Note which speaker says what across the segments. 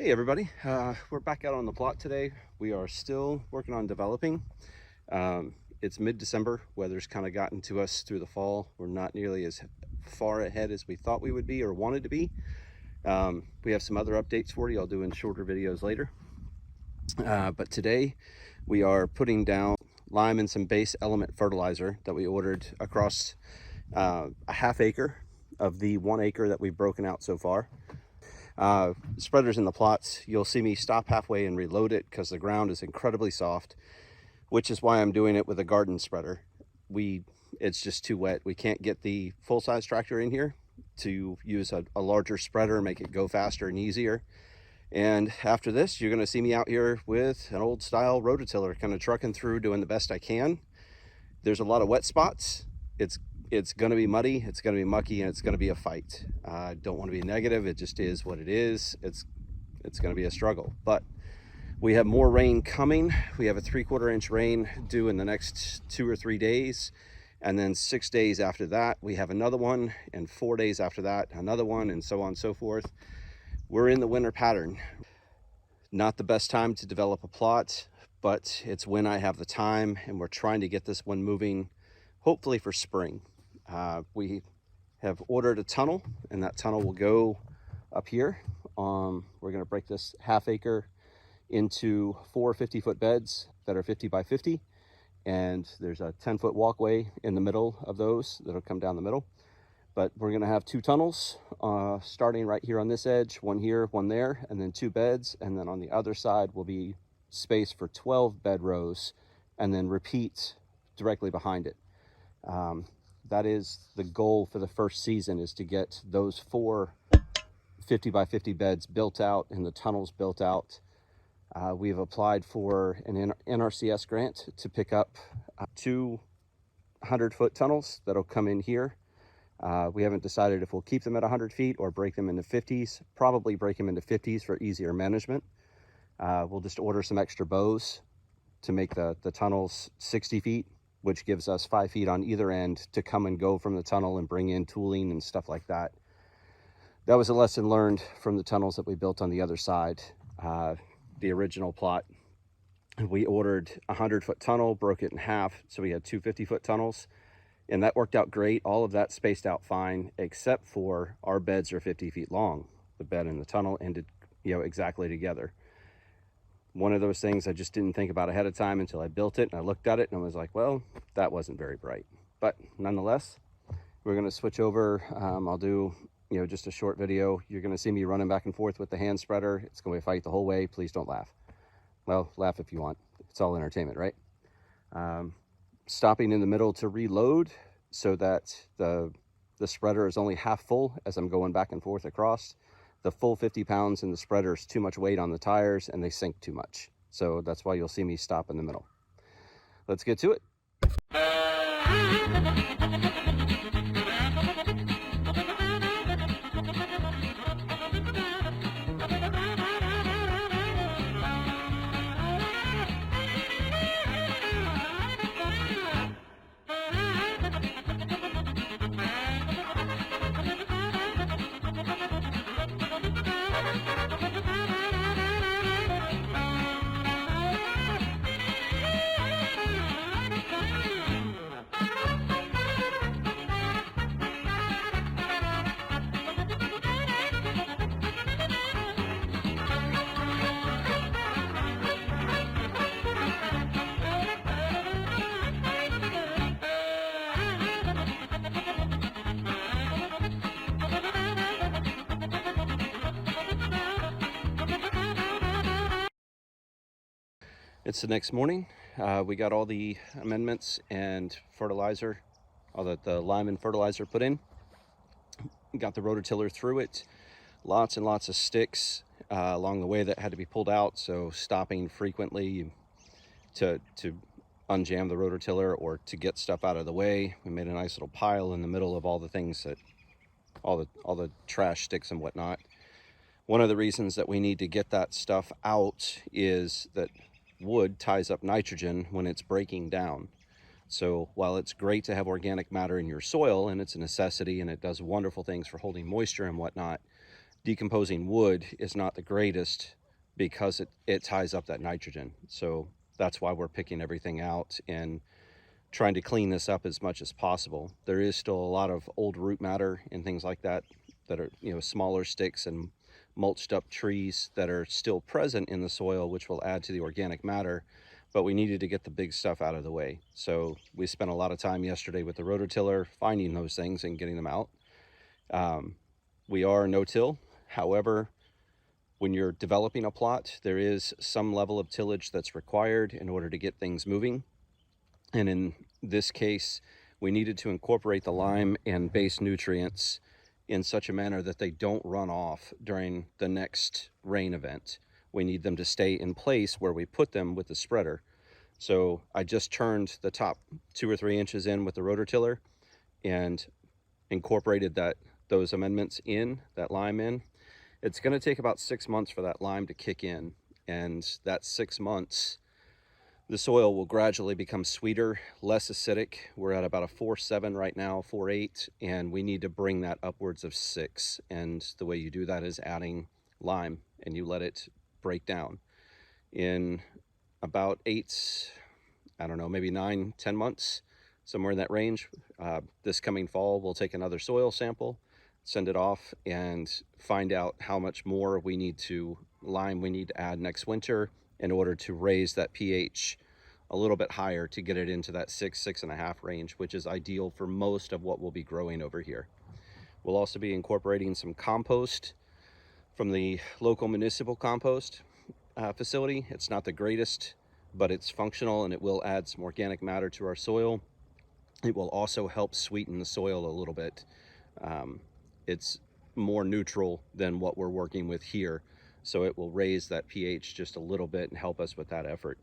Speaker 1: Hey everybody, we're back out on the plot today. We are still working on developing. It's mid-December, weather's kind of gotten to us through the fall. We're not nearly as far ahead as we thought we would be or wanted to be. We have some other updates for you. I'll do in shorter videos later. But today we are putting down lime and some base element fertilizer that we ordered across a half acre of the 1 acre that we've broken out so far. Spreaders in the plots, you'll see me stop halfway and reload it because the ground is incredibly soft, which is why I'm doing it with a garden spreader. It's just too wet. We can't get the full-size tractor in here to use a larger spreader, make it go faster and easier. And after this, you're going to see me out here with an old style rototiller, kind of trucking through, doing the best I can. There's a lot of wet spots. It's going to be muddy, it's going to be mucky, and it's going to be a fight. I don't want to be negative. It just is what it is. It's going to be a struggle, but we have more rain coming. We have a 3/4 inch rain due in the next 2 or 3 days. And then 6 days after that, we have another one, and 4 days after that, another one, and so on and so forth. We're in the winter pattern. Not the best time to develop a plot, but it's when I have the time, and we're trying to get this one moving, hopefully for spring. We have ordered a tunnel, and that tunnel will go up here. We're going to break this half acre into 4 50-foot beds that are 50 by 50, and there's a 10-foot walkway in the middle of those that'll come down the middle. But we're going to have 2 tunnels starting right here on this edge, one here, one there, and then 2 beds, and then on the other side will be space for 12 bed rows, and then repeat directly behind it. That is the goal for the first season, is to get those 4 50 by 50 beds built out and the tunnels built out. We've applied for an NRCS grant to pick up 2 100-foot tunnels that'll come in here. We haven't decided if we'll keep them at 100 feet or break them into 50s. Probably break them into 50s for easier management. We'll just order some extra bows to make the tunnels 60 feet. Which gives us 5 feet on either end to come and go from the tunnel and bring in tooling and stuff like that. That was a lesson learned from the tunnels that we built on the other side. The original plot, we ordered a 100-foot tunnel, broke it in half, so we had 2 50-foot tunnels, and that worked out great. All of that spaced out fine, except for our beds are 50 feet long. The bed and the tunnel ended, exactly together. One of those things I just didn't think about ahead of time until I built it, and I looked at it and I was like, well, that wasn't very bright. But nonetheless, we're going to switch over. I'll do just a short video. You're going to see me running back and forth with the hand spreader. It's going to be a fight the whole way. Please don't laugh. Well, laugh if you want. It's all entertainment, right? Stopping in the middle to reload so that the spreader is only half full as I'm going back and forth across. The full 50 pounds in the spreader is too much weight on the tires, and they sink too much. So that's why you'll see me stop in the middle. Let's get to it. It's the next morning. We got all the amendments and fertilizer, all the lime and fertilizer put in. Got the rototiller through it. Lots and lots of sticks along the way that had to be pulled out, so stopping frequently to unjam the rototiller or to get stuff out of the way. We made a nice little pile in the middle of all the things that all the trash sticks and whatnot. One of the reasons that we need to get that stuff out is that wood ties up nitrogen when it's breaking down. So while it's great to have organic matter in your soil, and it's a necessity and it does wonderful things for holding moisture and whatnot, decomposing wood is not the greatest because it ties up that nitrogen. So that's why we're picking everything out and trying to clean this up as much as possible. There is still a lot of old root matter and things like that that are, you know, smaller sticks and mulched up trees that are still present in the soil, which will add to the organic matter, but we needed to get the big stuff out of the way. So we spent a lot of time yesterday with the rototiller finding those things and getting them out. We are no-till. However, when you're developing a plot, there is some level of tillage that's required in order to get things moving. And in this case, we needed to incorporate the lime and base nutrients in such a manner that they don't run off during the next rain event. We need them to stay in place where we put them with the spreader. So I just turned the top 2 or 3 inches in with the rototiller and incorporated those amendments in, that lime in. It's going to take about 6 months for that lime to kick in, and that 6 months the soil will gradually become sweeter, less acidic. We're at about a 4.7 right now, 4.8, and we need to bring that upwards of 6. And the way you do that is adding lime, and you let it break down. In about 8, I don't know, maybe 9, 10 months, somewhere in that range, this coming fall, we'll take another soil sample, send it off, and find out how much more lime we need to add next winter in order to raise that pH a little bit higher to get it into that 6.5 range, which is ideal for most of what we'll be growing over here. We'll also be incorporating some compost from the local municipal compost facility. It's not the greatest, but it's functional and it will add some organic matter to our soil. It will also help sweeten the soil a little bit. It's more neutral than what we're working with here, so it will raise that pH just a little bit and help us with that effort.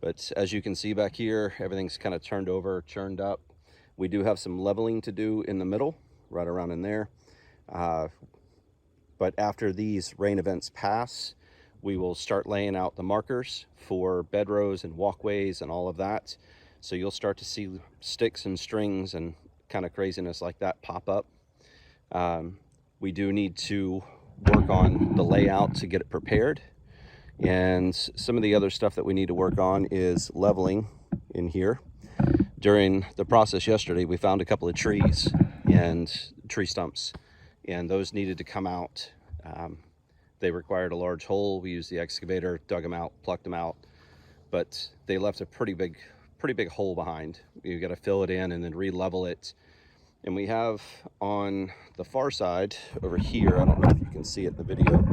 Speaker 1: But as you can see back here, everything's kind of turned over, churned up. We do have some leveling to do in the middle, right around in there. But after these rain events pass, we will start laying out the markers for bed rows and walkways and all of that. So you'll start to see sticks and strings and kind of craziness like that pop up. We do need to work on the layout to get it prepared. And some of the other stuff that we need to work on is leveling in here. During the process yesterday, we found a couple of trees and tree stumps, and those needed to come out. They required a large hole. We used the excavator, dug them out, plucked them out, but they left a pretty big hole behind. You got to fill it in and then re-level it. And we have on the far side over here, I don't know if you can see it in the video,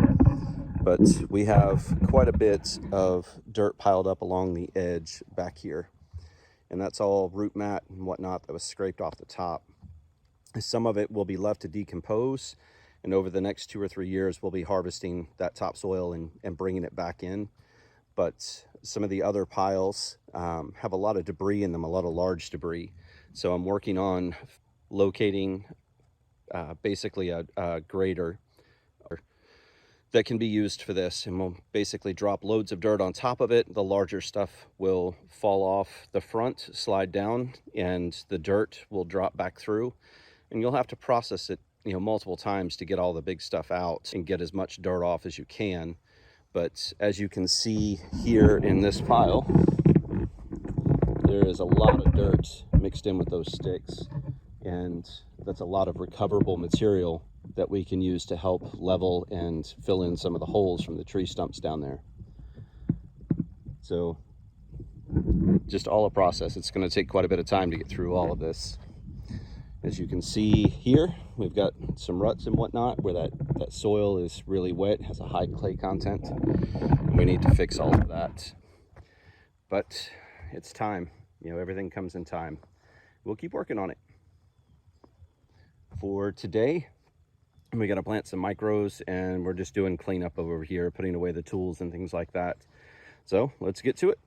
Speaker 1: but we have quite a bit of dirt piled up along the edge back here. And that's all root mat and whatnot that was scraped off the top. Some of it will be left to decompose, and over the next 2 or 3 years, we'll be harvesting that topsoil and bringing it back in. But some of the other piles have a lot of debris in them, a lot of large debris. So I'm working on locating basically a grader that can be used for this, and we'll basically drop loads of dirt on top of it. The larger stuff will fall off the front, slide down, and the dirt will drop back through, and you'll have to process it, you know, multiple times to get all the big stuff out and get as much dirt off as you can. But as you can see here in this pile, there is a lot of dirt mixed in with those sticks, and that's a lot of recoverable material that we can use to help level and fill in some of the holes from the tree stumps down there. So just all a process. It's going to take quite a bit of time to get through all of this. As you can see here, we've got some ruts and whatnot where that soil is really wet, has a high clay content, and we need to fix all of that. But it's time, you know, everything comes in time. We'll keep working on it. For today, we got to plant some micros, and we're just doing cleanup over here, putting away the tools and things like that. So let's get to it.